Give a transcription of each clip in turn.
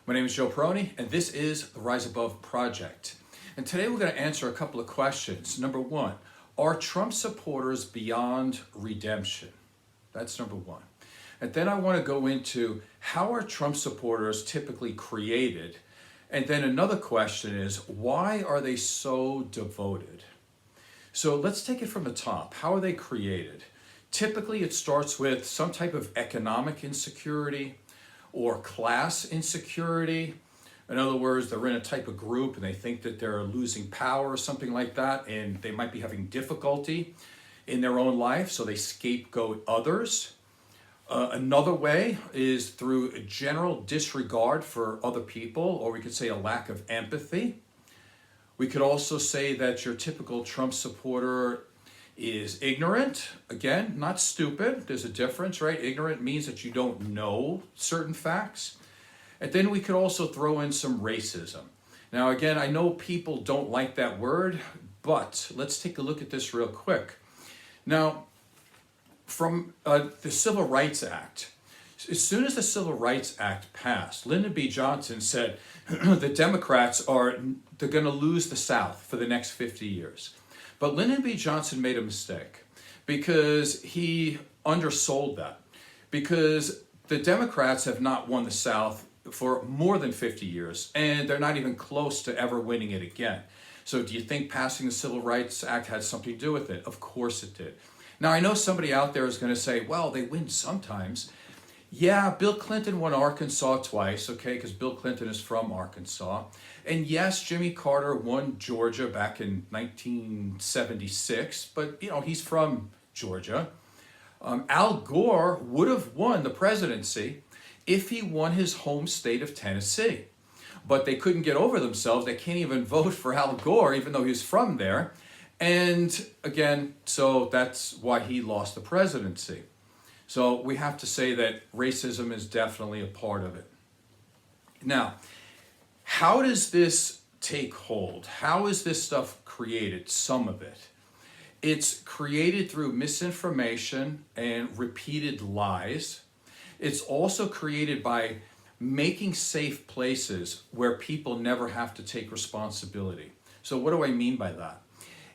My name is Joe Peroni, and this is the Rise Above Project. And today we're going to answer a couple of questions. Number one, are Trump supporters beyond redemption? That's number one. And then I want to go into how are Trump supporters typically created? And then another question is, why are they so devoted? So let's take it from the top. How are they created? Typically, it starts with some type of economic insecurity or class insecurity. In other words, they're in a type of group and they think that they're losing power or something like that, and they might be having difficulty in their own life, so they scapegoat others. Another way is through a general disregard for other people, or we could say a lack of empathy. We could also say that your typical Trump supporter is ignorant. Again, not stupid. There's a difference, right? Ignorant means that you don't know certain facts. And then we could also throw in some racism. Now, again, I know people don't like that word, but let's take a look at this real quick. Now, from the Civil Rights Act, as soon as the Civil Rights Act passed, Lyndon B. Johnson said the Democrats they're going to lose the South for the next 50 years. But Lyndon B. Johnson made a mistake because he undersold that. Because the Democrats have not won the South for more than 50 years, and they're not even close to ever winning it again. So do you think passing the Civil Rights Act had something to do with it? Of course it did. Now, I know somebody out there is going to say, well, they win sometimes. Yeah, Bill Clinton won Arkansas twice, okay, because Bill Clinton is from Arkansas. And yes, Jimmy Carter won Georgia back in 1976, but, he's from Georgia. Al Gore would have won the presidency if he won his home state of Tennessee. But they couldn't get over themselves. They can't even vote for Al Gore, even though he's from there. And again, so that's why he lost the presidency. So we have to say that racism is definitely a part of it. Now, how does this take hold? How is this stuff created? Some of it. It's created through misinformation and repeated lies. It's also created by making safe places where people never have to take responsibility. So what do I mean by that?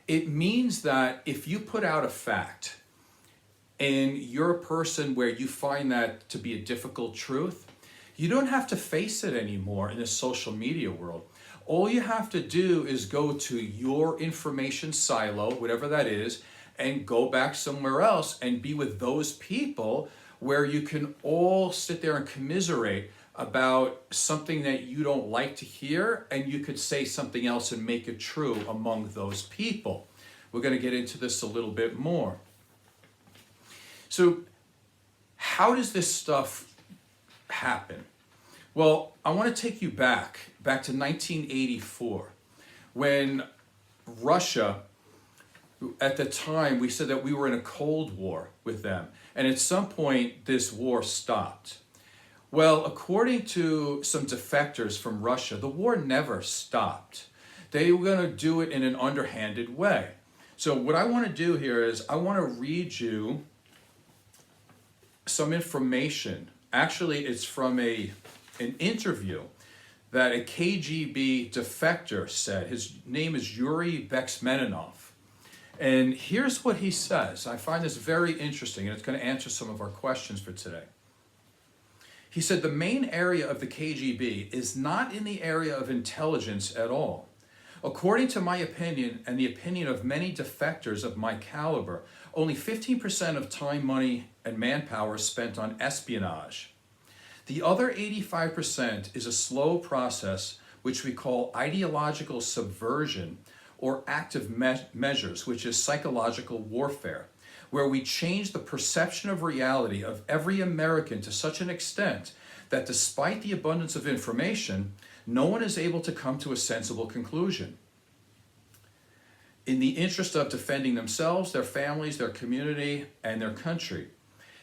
It means that if you put out a fact and you're a person where you find that to be a difficult truth, you don't have to face it anymore in the social media world. All you have to do is go to your information silo, whatever that is, and go back somewhere else and be with those people where you can all sit there and commiserate about something that you don't like to hear, and you could say something else and make it true among those people. We're going to get into this a little bit more. So how does this stuff happen? Well, I want to take you back to 1984, when Russia, at the time, we said that we were in a Cold War with them. And at some point, this war stopped. Well, according to some defectors from Russia, the war never stopped. They were going to do it in an underhanded way. So what I want to do here is I want to read you some information. Actually, it's from an interview that a KGB defector said. His name is Yuri Bezmenov. And here's what he says. I find this very interesting, and it's going to answer some of our questions for today. He said, the main area of the KGB is not in the area of intelligence at all. According to my opinion and the opinion of many defectors of my caliber, only 15% of time, money, and manpower is spent on espionage. The other 85% is a slow process which we call ideological subversion or active measures, which is psychological warfare, where we change the perception of reality of every American to such an extent that despite the abundance of information, no one is able to come to a sensible conclusion. In the interest of defending themselves, their families, their community, and their country.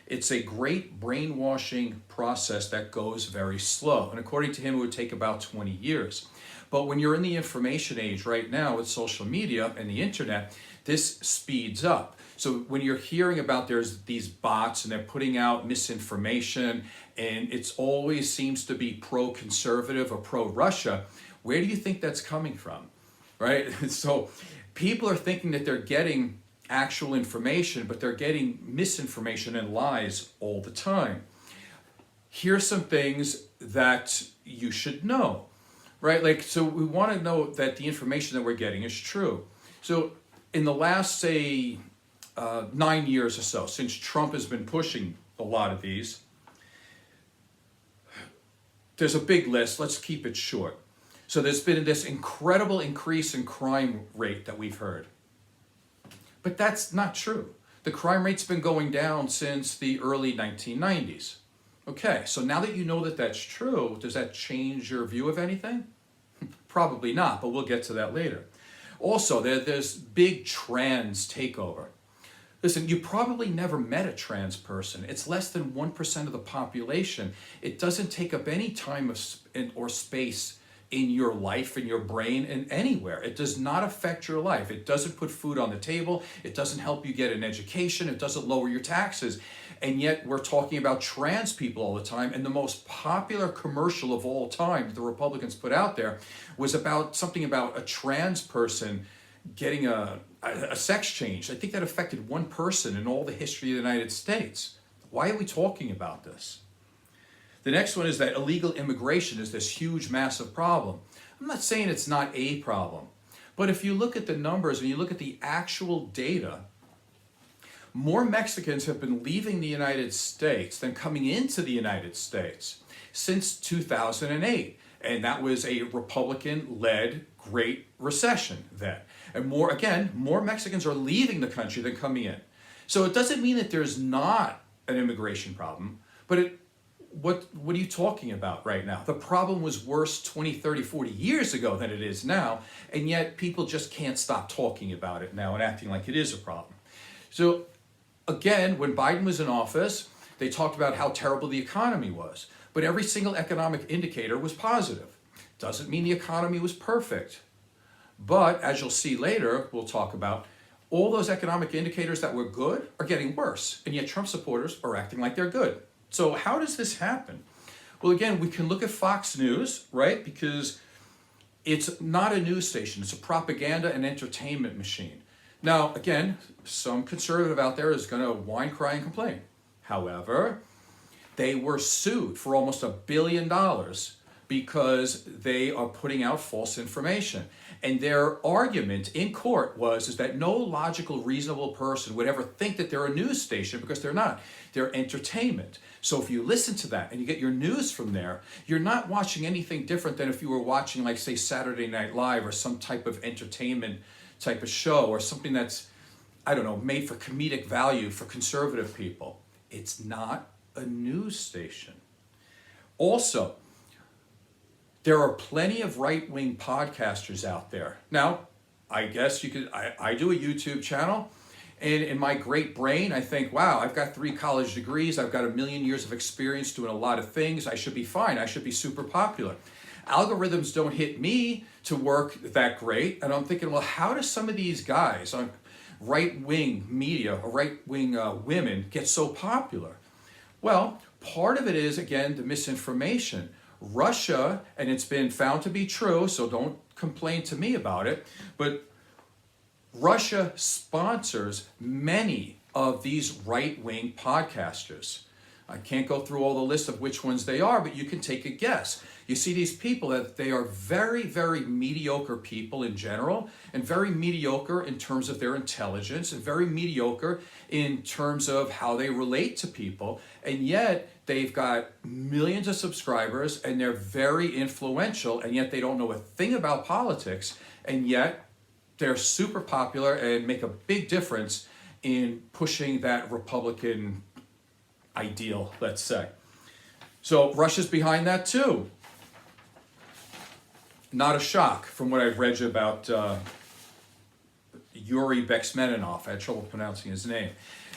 It's a great brainwashing process that goes very slow. And according to him, it would take about 20 years. But when you're in the information age right now with social media and the internet, this speeds up. So when you're hearing about there's these bots and they're putting out misinformation and it's always seems to be pro-conservative or pro-Russia, where do you think that's coming from, right? So people are thinking that they're getting actual information, but they're getting misinformation and lies all the time. Here's some things that you should know, right? Like, so we want to know that the information that we're getting is true. So in the last, say, 9 years or so, since Trump has been pushing a lot of these, there's a big list. Let's keep it short. So there's been this incredible increase in crime rate that we've heard. But that's not true. The crime rate's been going down since the early 1990s. Okay, so now that you know that that's true, does that change your view of anything? Probably not, but we'll get to that later. Also, there's big trans takeover. Listen, you probably never met a trans person. It's less than 1% of the population. It doesn't take up any time or space in your life, in your brain, and anywhere. It does not affect your life. It doesn't put food on the table. It doesn't help you get an education. It doesn't lower your taxes. And yet we're talking about trans people all the time. And the most popular commercial of all time that the Republicans put out there was about something about a trans person getting a sex change. I think that affected one person in all the history of the United States. Why are we talking about this? The next one is that illegal immigration is this huge, massive problem. I'm not saying it's not a problem, but if you look at the numbers and you look at the actual data, more Mexicans have been leaving the United States than coming into the United States since 2008. And that was a Republican-led Great Recession then. And more Mexicans are leaving the country than coming in. So it doesn't mean that there's not an immigration problem, but what are you talking about right now? The problem was worse 20, 30, 40 years ago than it is now, and yet people just can't stop talking about it now and acting like it is a problem. So again, when Biden was in office, they talked about how terrible the economy was, but every single economic indicator was positive. Doesn't mean the economy was perfect, but as you'll see later, we'll talk about all those economic indicators that were good are getting worse, and yet Trump supporters are acting like they're good. So how does this happen? Well, again, we can look at Fox News, right? Because it's not a news station. It's a propaganda and entertainment machine. Now, again, some conservative out there is going to whine, cry, and complain. However, they were sued for almost $1 billion because they are putting out false information. And their argument in court is that no logical, reasonable person would ever think that they're a news station because they're not. They're entertainment. So if you listen to that and you get your news from there, you're not watching anything different than if you were watching, like, say, Saturday Night Live or some type of entertainment type of show or something that's, I don't know, made for comedic value for conservative people. It's not a news station. Also, there are plenty of right-wing podcasters out there. Now, I guess you could, I do a YouTube channel, and in my great brain, I think, wow, I've got 3 college degrees, I've got 1 million years of experience doing a lot of things, I should be fine, I should be super popular. Algorithms don't hit me to work that great, and I'm thinking, well, how do some of these guys on right-wing media or right-wing women get so popular? Well, part of it is, again, the misinformation. Russia, and it's been found to be true, so don't complain to me about it, but Russia sponsors many of these right-wing podcasters. I can't go through all the list of which ones they are, but you can take a guess. You see these people that they are very, very mediocre people in general, and very mediocre in terms of their intelligence, and very mediocre in terms of how they relate to people, and yet they've got millions of subscribers, and they're very influential, and yet they don't know a thing about politics, and yet they're super popular and make a big difference in pushing that Republican ideal, let's say. So Russia's behind that too. Not a shock from what I've read about Yuri Bezmenov. I had trouble pronouncing his name.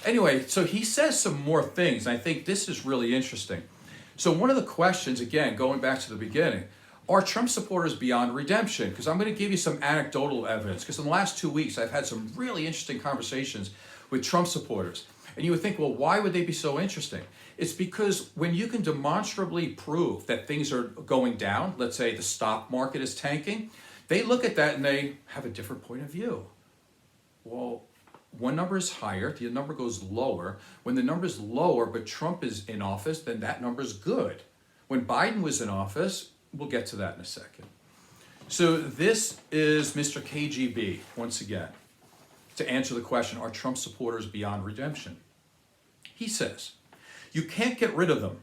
Anyway, so he says some more things, and I think this is really interesting. So one of the questions, again, going back to the beginning, Are Trump supporters beyond redemption? Because I'm going to give you some anecdotal evidence. Because in the last 2 weeks, I've had some really interesting conversations with Trump supporters. And you would think, well, why would they be so interesting? It's because when you can demonstrably prove that things are going down, let's say the stock market is tanking, they look at that and they have a different point of view. Well, one number is higher, the number goes lower. When the number is lower, but Trump is in office, then that number is good. When Biden was in office, we'll get to that in a second. So this is Mr. KGB, once again, to answer the question, are Trump supporters beyond redemption? He says, you can't get rid of them.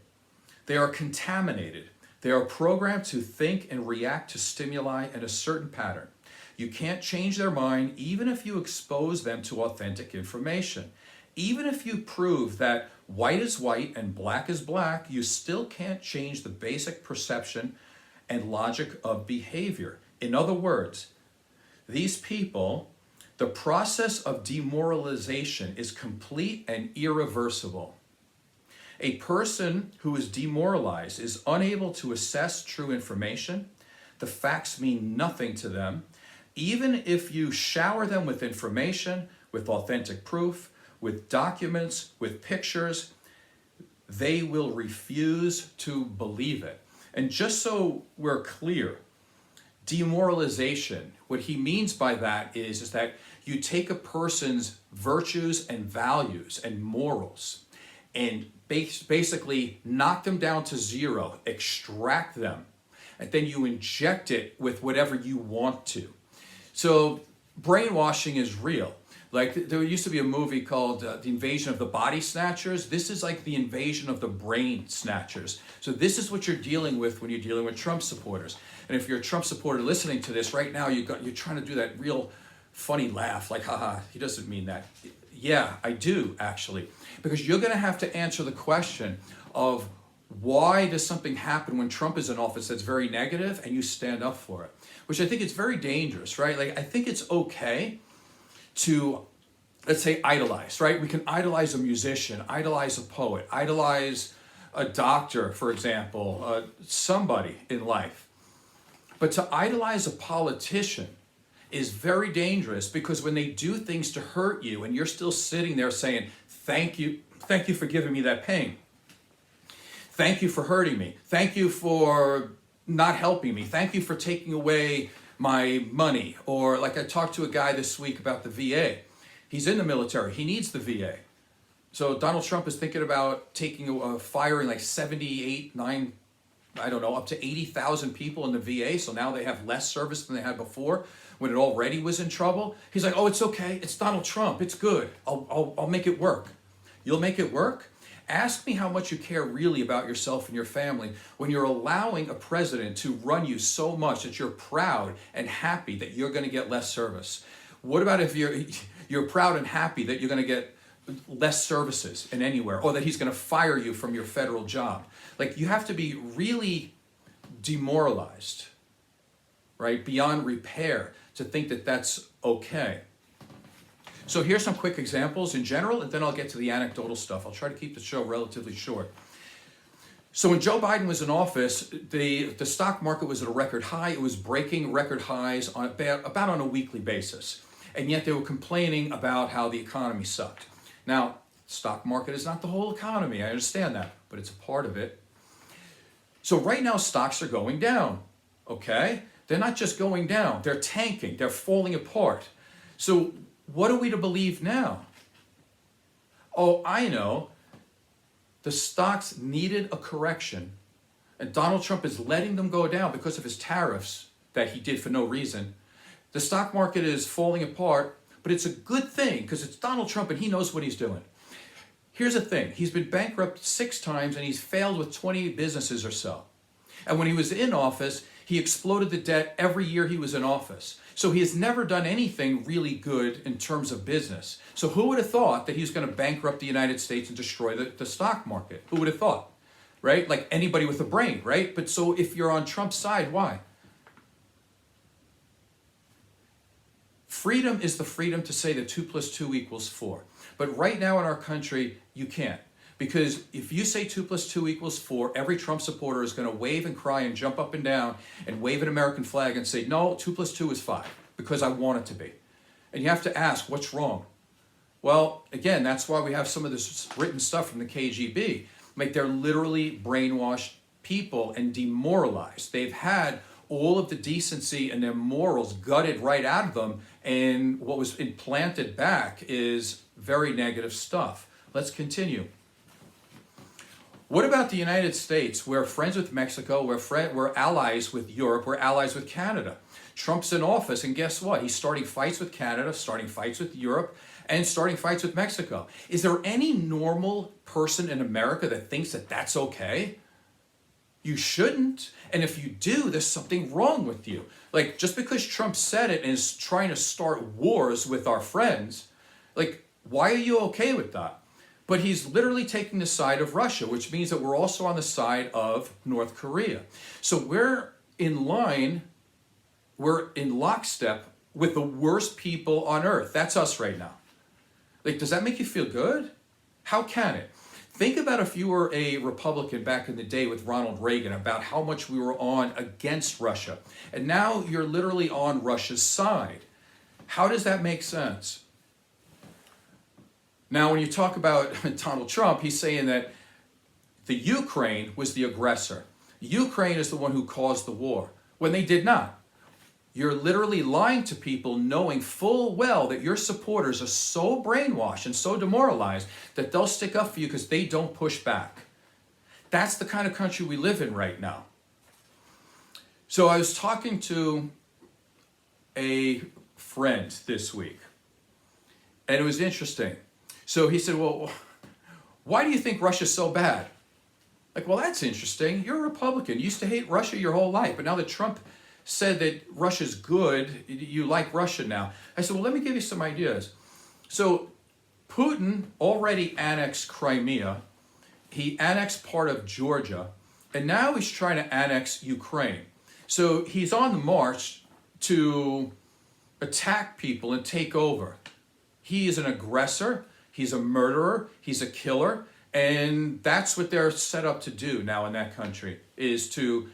They are contaminated. They are programmed to think and react to stimuli in a certain pattern. You can't change their mind even if you expose them to authentic information. Even if you prove that white is white and black is black, you still can't change the basic perception and logic of behavior. In other words, these people, the process of demoralization is complete and irreversible. A person who is demoralized is unable to assess true information. The facts mean nothing to them. Even if you shower them with information, with authentic proof, with documents, with pictures, they will refuse to believe it. And just so we're clear, demoralization, what he means by that is that you take a person's virtues and values and morals and basically knock them down to zero, extract them, and then you inject it with whatever you want to. So brainwashing is real. Like there used to be a movie called The Invasion of the Body Snatchers. This is like the invasion of the brain snatchers. So this is what you're dealing with when you're dealing with Trump supporters. And if you're a Trump supporter listening to this right now, you're trying to do that real funny laugh, like, haha, he doesn't mean that. Yeah, I do actually. Because you're gonna have to answer the question of why does something happen when Trump is in office that's very negative and you stand up for it? Which I think is very dangerous, right? Like I think it's okay to, let's say, idolize, right? We can idolize a musician, idolize a poet, idolize a doctor, for example, somebody in life. But to idolize a politician is very dangerous because when they do things to hurt you and you're still sitting there saying, thank you for giving me that pain. Thank you for hurting me. Thank you for not helping me. Thank you for taking away my money. Or like I talked to a guy this week about the VA. He's in the military. He needs the VA. So Donald Trump is thinking about firing like 78, 9, I don't know, up to 80,000 people in the VA. So now they have less service than they had before when it already was in trouble. He's like, oh, it's okay. It's Donald Trump. It's good. I'll make it work. You'll make it work? Ask me how much you care really about yourself and your family when you're allowing a president to run you so much that you're proud and happy that you're going to get less service. What about if you're proud and happy that you're going to get less services in anywhere, or that he's going to fire you from your federal job? Like, you have to be really demoralized, right, beyond repair to think that that's okay. So here's some quick examples in general, and then I'll get to the anecdotal stuff. I'll try to keep the show relatively short. So when Joe Biden was in office, the stock market was at a record high. It was breaking record highs on about on a weekly basis. And yet they were complaining about how the economy sucked. Now, stock market is not the whole economy. I understand that, but it's a part of it. So right now, stocks are going down, okay? They're not just going down. They're tanking. They're falling apart. So what are we to believe now? Oh, I know. The stocks needed a correction, and Donald Trump is letting them go down because of his tariffs that he did for no reason. The stock market is falling apart, but it's a good thing because it's Donald Trump and he knows what he's doing. Here's the thing. He's been bankrupt 6 times and he's failed with 20 businesses or so. And when he was in office, he exploded the debt every year he was in office. So he has never done anything really good in terms of business. So who would have thought that he was going to bankrupt the United States and destroy the stock market? Who would have thought, right? Like anybody with a brain, right? But so if you're on Trump's side, why? Freedom is the freedom to say that 2 + 2 = 4. But right now in our country, you can't. Because if you say 2 plus 2 equals 4, every Trump supporter is going to wave and cry and jump up and down and wave an American flag and say, no, 2 plus 2 is 5, because I want it to be. And you have to ask, what's wrong? Well, again, that's why we have some of this written stuff from the KGB. Like, they're literally brainwashed people and demoralized. They've had all of the decency and their morals gutted right out of them, and what was implanted back is very negative stuff. Let's continue. What about the United States? We're friends with Mexico, we're allies with Europe, we're allies with Canada. Trump's in office, and guess what? He's starting fights with Canada, starting fights with Europe, and starting fights with Mexico. Is there any normal person in America that thinks that that's okay? You shouldn't. And if you do, there's something wrong with you. Like, just because Trump said it and is trying to start wars with our friends, like, why are you okay with that? But he's literally taking the side of Russia, which means that we're also on the side of North Korea. So we're in lockstep with the worst people on earth. That's us right now. Like, does that make you feel good? How can it? Think about if you were a Republican back in the day with Ronald Reagan, about how much we were on against Russia. And now you're literally on Russia's side. How does that make sense? Now, when you talk about Donald Trump, he's saying that the Ukraine was the aggressor. Ukraine is the one who caused the war, when they did not. You're literally lying to people, knowing full well that your supporters are so brainwashed and so demoralized that they'll stick up for you because they don't push back. That's the kind of country we live in right now. So I was talking to a friend this week, and it was interesting. So he said, well, why do you think Russia's so bad? Like, well, that's interesting. You're a Republican. You used to hate Russia your whole life, but now that Trump said that Russia's good, you like Russia now. I said, well, let me give you some ideas. So Putin already annexed Crimea. He annexed part of Georgia, and now he's trying to annex Ukraine. So he's on the march to attack people and take over. He is an aggressor. He's a murderer. He's a killer. And that's what they're set up to do now in that country, is to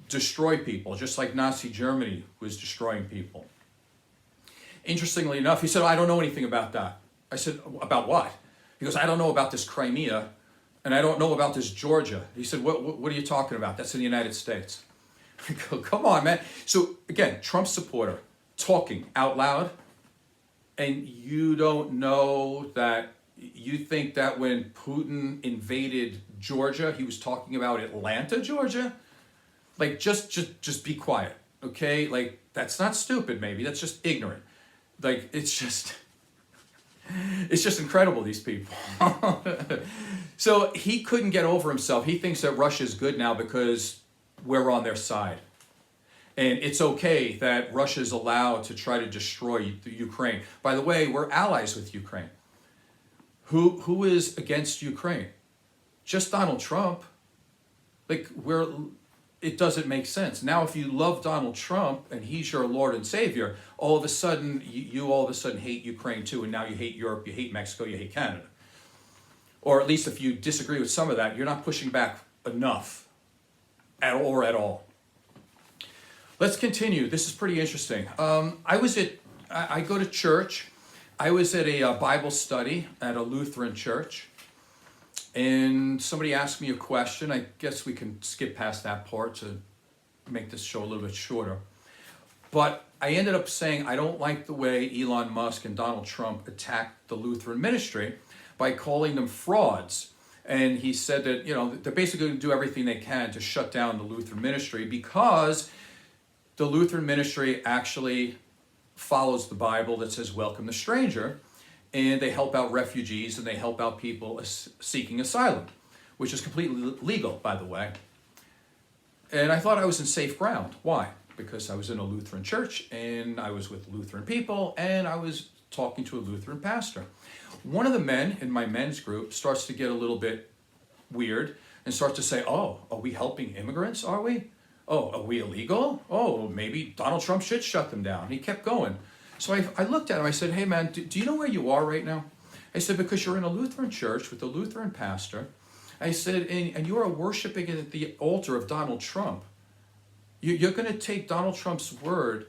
destroy people, just like Nazi Germany was destroying people. Interestingly enough, he said, I don't know anything about that. I said, about what? He goes, I don't know about this Crimea, and I don't know about this Georgia. He said, what are you talking about? That's in the United States. I go, come on, man. So again, Trump supporter, talking out loud, and you don't know that. You think that when Putin invaded Georgia, he was talking about Atlanta, Georgia? Like, just be quiet, okay? Like, that's not stupid, maybe. That's just ignorant. Like, it's just incredible, these people. So he couldn't get over himself. He thinks that Russia's good now because we're on their side. And it's okay that Russia's allowed to try to destroy the Ukraine. By the way, we're allies with Ukraine. Who is against Ukraine? Just Donald Trump. Like, it doesn't make sense. Now, if you love Donald Trump and he's your Lord and Savior, all of a sudden, you all of a sudden hate Ukraine too, and now you hate Europe, you hate Mexico, you hate Canada. Or at least if you disagree with some of that, you're not pushing back enough at all. Let's continue. This is pretty interesting. I go to church. I was at a Bible study at a Lutheran church, and somebody asked me a question. I guess we can skip past that part to make this show a little bit shorter. But I ended up saying I don't like the way Elon Musk and Donald Trump attacked the Lutheran ministry by calling them frauds. And he said that, they're basically going to do everything they can to shut down the Lutheran ministry because the Lutheran ministry actually follows the Bible that says welcome the stranger, and they help out refugees and they help out people seeking asylum, which is completely legal, by the way. And I thought I was in safe ground. Why? Because I was in a Lutheran church and I was with Lutheran people and I was talking to a Lutheran pastor. One of the men in my men's group starts to get a little bit weird and starts to say, oh, are we helping immigrants, are we? Oh, are we illegal? Oh, maybe Donald Trump should shut them down. He kept going. So I looked at him. I said, hey, man, do you know where you are right now? I said, because you're in a Lutheran church with a Lutheran pastor. I said, and you are worshiping at the altar of Donald Trump. You're going to take Donald Trump's word,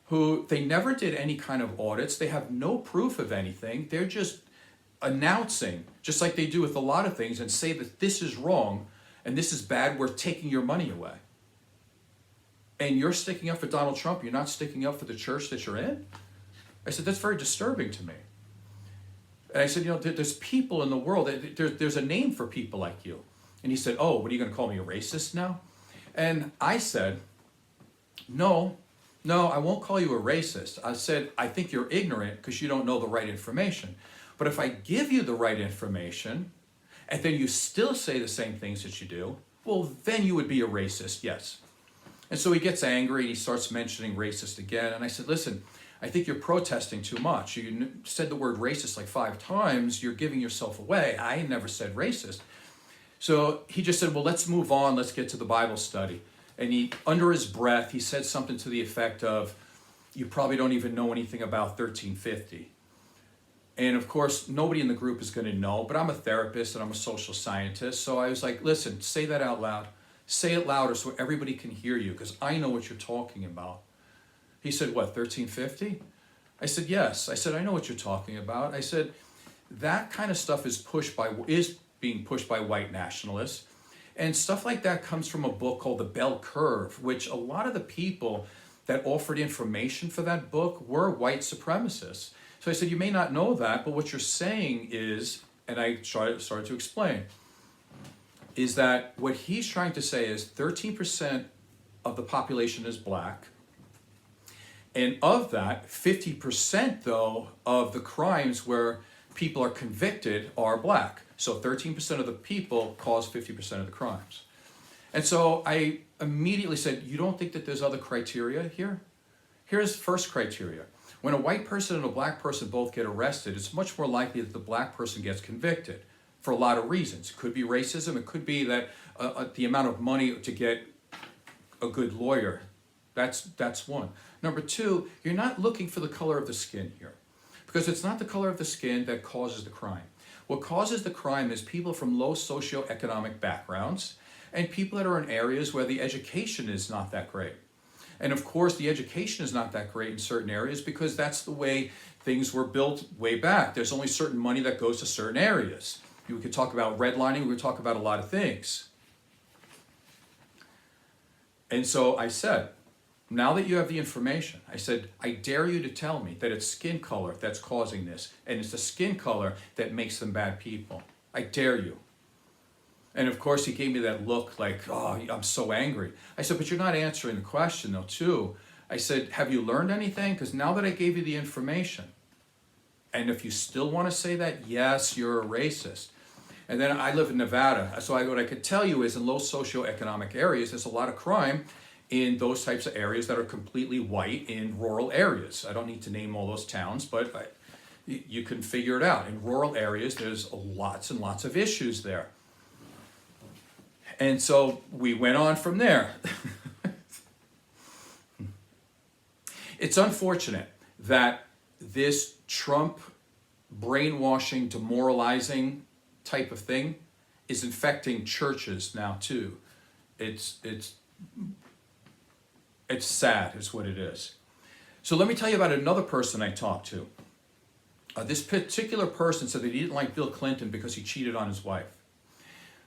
who they never did any kind of audits. They have no proof of anything. They're just announcing, just like they do with a lot of things, and say that this is wrong and this is bad. We're taking your money away. And you're sticking up for Donald Trump. You're not sticking up for the church that you're in? I said, that's very disturbing to me. And I said, there's people in the world, there's a name for people like you. And he said, oh, what are you going to call me, a racist now? And I said, no, I won't call you a racist. I said, I think you're ignorant because you don't know the right information. But if I give you the right information, and then you still say the same things that you do, well, then you would be a racist, yes. And so he gets angry, he starts mentioning racist again. And I said, listen, I think you're protesting too much. You said the word racist like 5 times. You're giving yourself away. I never said racist. So he just said, well, let's move on. Let's get to the Bible study. And he, under his breath, he said something to the effect of, you probably don't even know anything about 1350. And of course, nobody in the group is going to know, but I'm a therapist and I'm a social scientist. So I was like, listen, say that out loud. Say it louder so everybody can hear you, because I know what you're talking about. He said, what, 1350? I said, yes. I said, I know what you're talking about. I said, that kind of stuff is being pushed by white nationalists. And stuff like that comes from a book called The Bell Curve, which a lot of the people that offered information for that book were white supremacists. So I said, you may not know that, but what you're saying is, and I started to explain, is that what he's trying to say is 13% of the population is black. And of that, 50% though of the crimes where people are convicted are black. So 13% of the people cause 50% of the crimes. And so I immediately said, you don't think that there's other criteria here? Here's first criteria. When a white person and a black person both get arrested, it's much more likely that the black person gets convicted for a lot of reasons. It could be racism. It could be that the amount of money to get a good lawyer. That's one. Number 2, you're not looking for the color of the skin here, because it's not the color of the skin that causes the crime. What causes the crime is people from low socioeconomic backgrounds and people that are in areas where the education is not that great. And of course, the education is not that great in certain areas because that's the way things were built way back. There's only certain money that goes to certain areas. We could talk about redlining, we could talk about a lot of things. And so I said, now that you have the information, I said, I dare you to tell me that it's skin color that's causing this, and it's the skin color that makes them bad people. I dare you. And of course, he gave me that look like, oh, I'm so angry. I said, but you're not answering the question though, too. I said, have you learned anything? Because now that I gave you the information, and if you still want to say that, yes, you're a racist. And then I live in Nevada, so what I could tell you is in low socioeconomic areas, there's a lot of crime in those types of areas that are completely white in rural areas. I don't need to name all those towns, but you can figure it out. In rural areas, there's lots and lots of issues there. And so we went on from there. It's unfortunate that this Trump brainwashing, demoralizing type of thing is infecting churches now too. It's sad is what it is. So let me tell you about another person I talked to. This particular person said that he didn't like Bill Clinton because he cheated on his wife.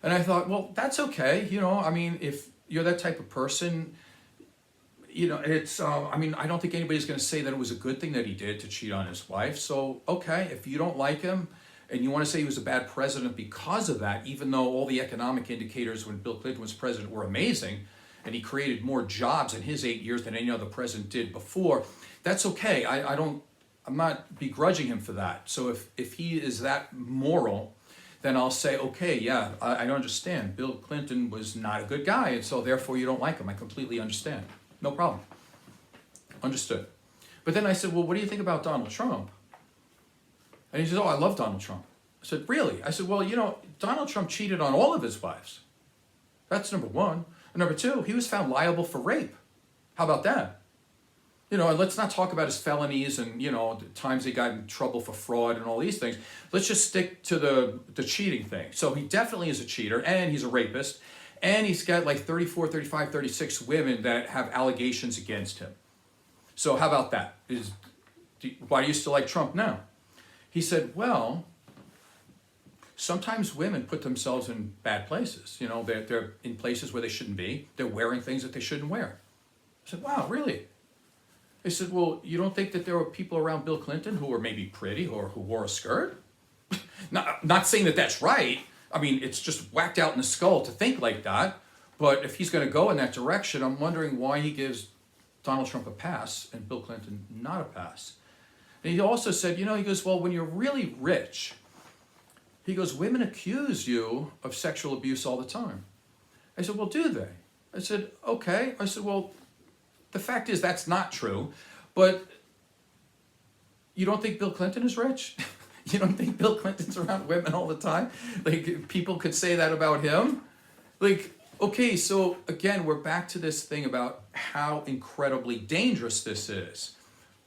And I thought, well, that's okay. I mean, if you're that type of person, it's, I don't think anybody's going to say that it was a good thing that he did to cheat on his wife. So, okay, if you don't like him and you want to say he was a bad president because of that, even though all the economic indicators when Bill Clinton was president were amazing, and he created more jobs in his 8 years than any other president did before, that's okay. I'm not begrudging him for that. So if he is that moral, then I'll say, okay, yeah, I understand. Bill Clinton was not a good guy, and so therefore you don't like him. I completely understand. No problem. Understood. But then I said, well, what do you think about Donald Trump? And he said, oh, I love Donald Trump. I said, really? I said, well, Donald Trump cheated on all of his wives. That's number one. And number two, he was found liable for rape. How about that? You know, and let's not talk about his felonies and, you know, the times he got in trouble for fraud and all these things. Let's just stick to the cheating thing. So he definitely is a cheater, and he's a rapist, and he's got like 34, 35, 36 women that have allegations against him. So how about that? Why do you still like Trump now? He said, well, sometimes women put themselves in bad places. You know, they're in places where they shouldn't be. They're wearing things that they shouldn't wear. I said, wow, really? They said, well, you don't think that there were people around Bill Clinton who were maybe pretty or who wore a skirt? Not saying that that's right. I mean, it's just whacked out in the skull to think like that. But if he's going to go in that direction, I'm wondering why he gives Donald Trump a pass and Bill Clinton not a pass. And he also said, you know, he goes, well, when you're really rich, he goes, women accuse you of sexual abuse all the time. I said, well, do they? I said, okay. I said, well, the fact is that's not true, but you don't think Bill Clinton is rich? You don't think Bill Clinton's around women all the time? Like, people could say that about him? Like, okay, so again, we're back to this thing about how incredibly dangerous this is.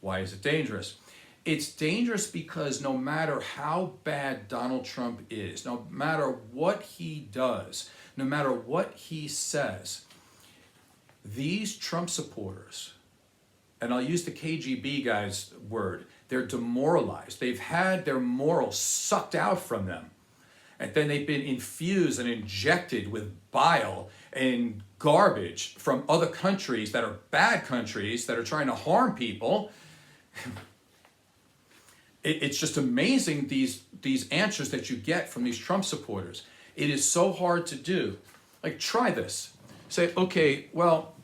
Why is it dangerous? It's dangerous because no matter how bad Donald Trump is, no matter what he does, no matter what he says, these Trump supporters, and I'll use the KGB guy's word, they're demoralized. They've had their morals sucked out from them. And then they've been infused and injected with bile and garbage from other countries that are bad countries that are trying to harm people. It's just amazing, these answers that you get from these Trump supporters. It is so hard to do. Like, try this. Say, okay, well,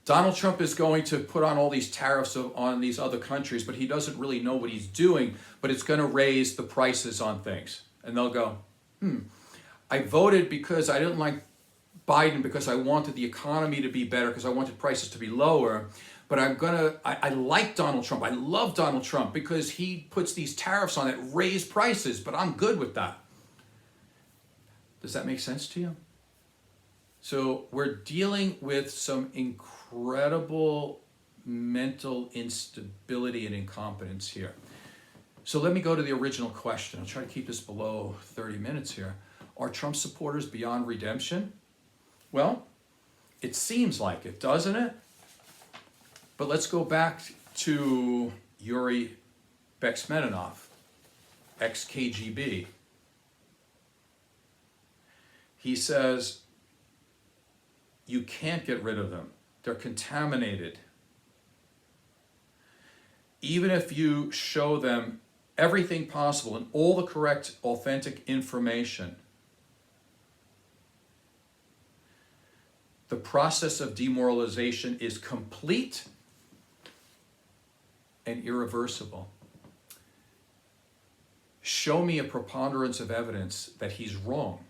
Donald Trump is going to put on all these tariffs on these other countries, but he doesn't really know what he's doing, but it's going to raise the prices on things. And they'll go, I voted because I didn't like Biden because I wanted the economy to be better, because I wanted prices to be lower. But I like Donald Trump. I love Donald Trump because he puts these tariffs on that raise prices, but I'm good with that. Does that make sense to you? So we're dealing with some incredible mental instability and incompetence here. So let me go to the original question. I'll try to keep this below 30 minutes here. Are Trump supporters beyond redemption? Well, it seems like it, doesn't it? But let's go back to Yuri Bezmenov, ex-KGB. He says, you can't get rid of them. They're contaminated. Even if you show them everything possible and all the correct, authentic information, the process of demoralization is complete and irreversible. Show me a preponderance of evidence that he's wrong.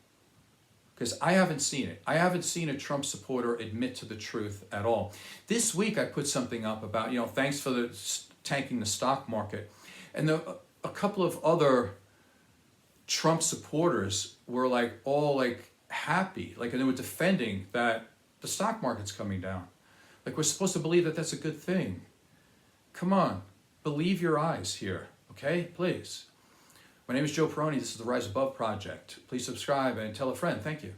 Because I haven't seen it. I haven't seen a Trump supporter admit to the truth at all. This week I put something up about, thanks for tanking the stock market. And a couple of other Trump supporters were all happy. And they were defending that the stock market's coming down. We're supposed to believe that that's a good thing. Come on, believe your eyes here, okay? Please. My name is Joe Peroni. This is the Rise Above Project. Please subscribe and tell a friend. Thank you.